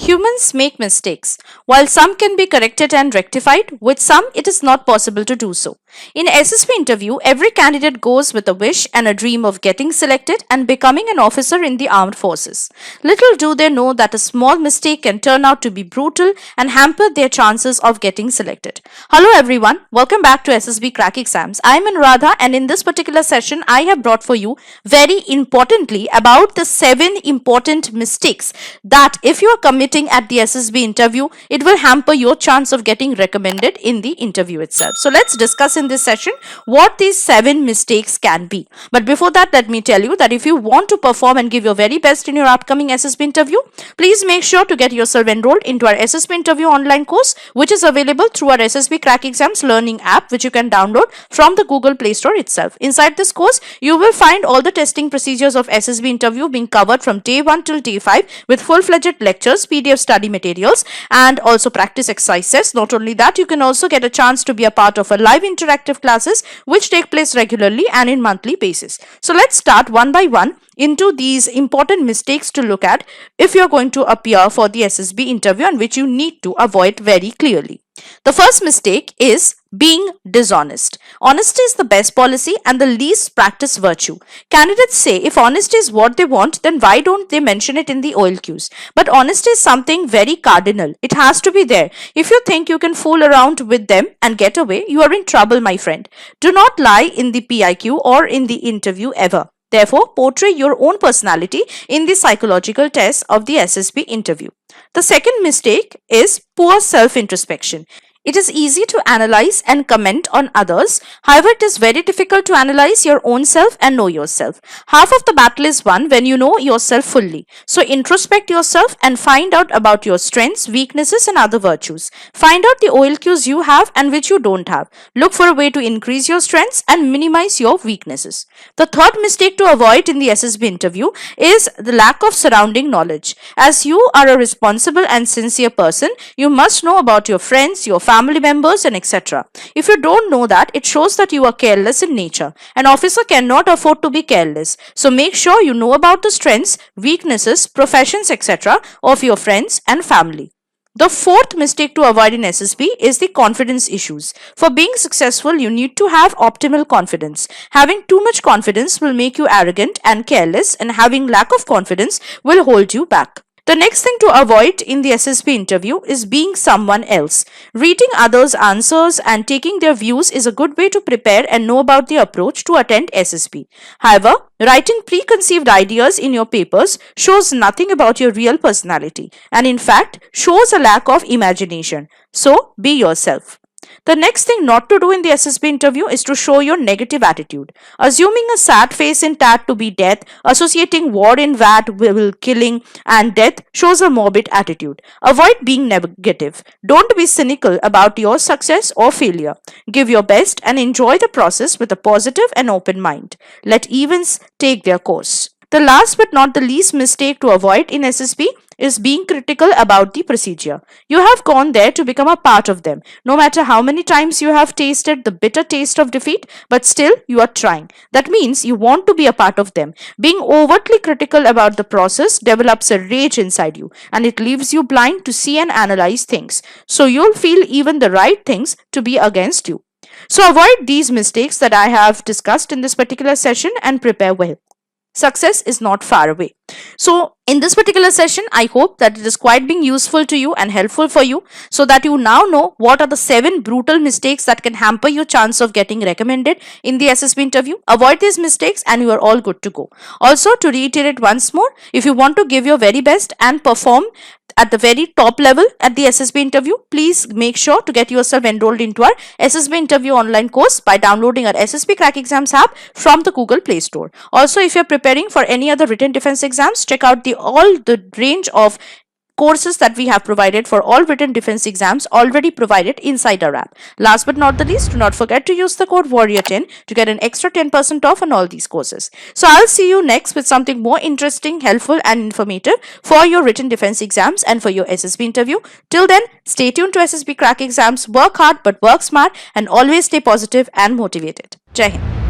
Humans make mistakes. While some can be corrected and rectified, with some it is not possible to do so. In SSB interview, every candidate goes with a wish and a dream of getting selected and becoming an officer in the armed forces. Little do they know that a small mistake can turn out to be brutal and hamper their chances of getting selected. Hello everyone, welcome back to SSBCrack exams. I am Anuradha, and in this particular session I have brought for you very importantly about the 7 important mistakes that if you are committing at the SSB interview, it will hamper your chance of getting recommended in the interview itself. So let's discuss in this session what these 7 mistakes can be. But before that, let me tell you that if you want to perform and give your very best in your upcoming SSB interview, please make sure to get yourself enrolled into our SSB interview online course, which is available through our SSBCrack exams learning app, which you can download from the Google Play Store itself. Inside this course, you will find all the testing procedures of SSB interview being covered from day 1 till day 5 with full-fledged lectures, PDF study materials, and also practice exercises. Not only that, you can also get a chance to be a part of a live interactive classes which take place regularly and in monthly basis. So let's start one by one into these important mistakes to look at if you're going to appear for the SSB interview, and which you need to avoid very clearly. The first mistake is being dishonest. Honesty is the best policy and the least practiced virtue. Candidates say if honesty is what they want, then why don't they mention it in the OLQs? But honesty is something very cardinal. It has to be there. If you think you can fool around with them and get away, you are in trouble, my friend. Do not lie in the PIQ or in the interview ever. Therefore, portray your own personality in the psychological test of the SSB interview. The second mistake is poor self-introspection. It is easy to analyze and comment on others. However, it is very difficult to analyze your own self and know yourself. Half of the battle is won when you know yourself fully. So introspect yourself and find out about your strengths, weaknesses, and other virtues. Find out the OLQs you have and which you don't have. Look for a way to increase your strengths and minimize your weaknesses. The third mistake to avoid in the SSB interview is the lack of surrounding knowledge. As you are a responsible and sincere person, you must know about your friends, your family members, and etc. If you don't know that, it shows that you are careless in nature. An officer cannot afford to be careless. So make sure you know about the strengths, weaknesses, professions, etc. of your friends and family. The fourth mistake to avoid in SSB is the confidence issues. For being successful, you need to have optimal confidence. Having too much confidence will make you arrogant and careless, and having lack of confidence will hold you back. The next thing to avoid in the SSB interview is being someone else. Reading others' answers and taking their views is a good way to prepare and know about the approach to attend SSB. However, writing preconceived ideas in your papers shows nothing about your real personality and in fact shows a lack of imagination. So, be yourself. The next thing not to do in the SSB interview is to show your negative attitude. Assuming a sad face in tat to be death, associating war in VAT with killing and death shows a morbid attitude. Avoid being negative. Don't be cynical about your success or failure. Give your best and enjoy the process with a positive and open mind. Let events take their course. The last but not the least mistake to avoid in SSB is being critical about the procedure. You have gone there to become a part of them. No matter how many times you have tasted the bitter taste of defeat, but still you are trying. That means you want to be a part of them. Being overtly critical about the process develops a rage inside you, and it leaves you blind to see and analyze things. So you'll feel even the right things to be against you. So avoid these mistakes that I have discussed in this particular session and prepare well. Success is not far away. So in this particular session, I hope that it is quite being useful to you and helpful for you, so that you now know what are the 7 brutal mistakes that can hamper your chance of getting recommended in the SSB interview. Avoid these mistakes and you are all good to go. Also, to reiterate once more, if you want to give your very best and perform at the very top level at the SSB interview, please make sure to get yourself enrolled into our SSB interview online course by downloading our SSBCrack exams app from the Google Play Store. Also, if you're preparing for any other written defense exams, check out all the range of courses that we have provided for all written defense exams already provided inside our app. Last but not the least, do not forget to use the code warrior10 to get an extra 10% off on all these courses. So I'll see you next with something more interesting, helpful, and informative for your written defense exams and for your SSB interview. Till then, stay tuned to SSBCrack exams. Work hard but work smart, and always stay positive and motivated. Jai Hind.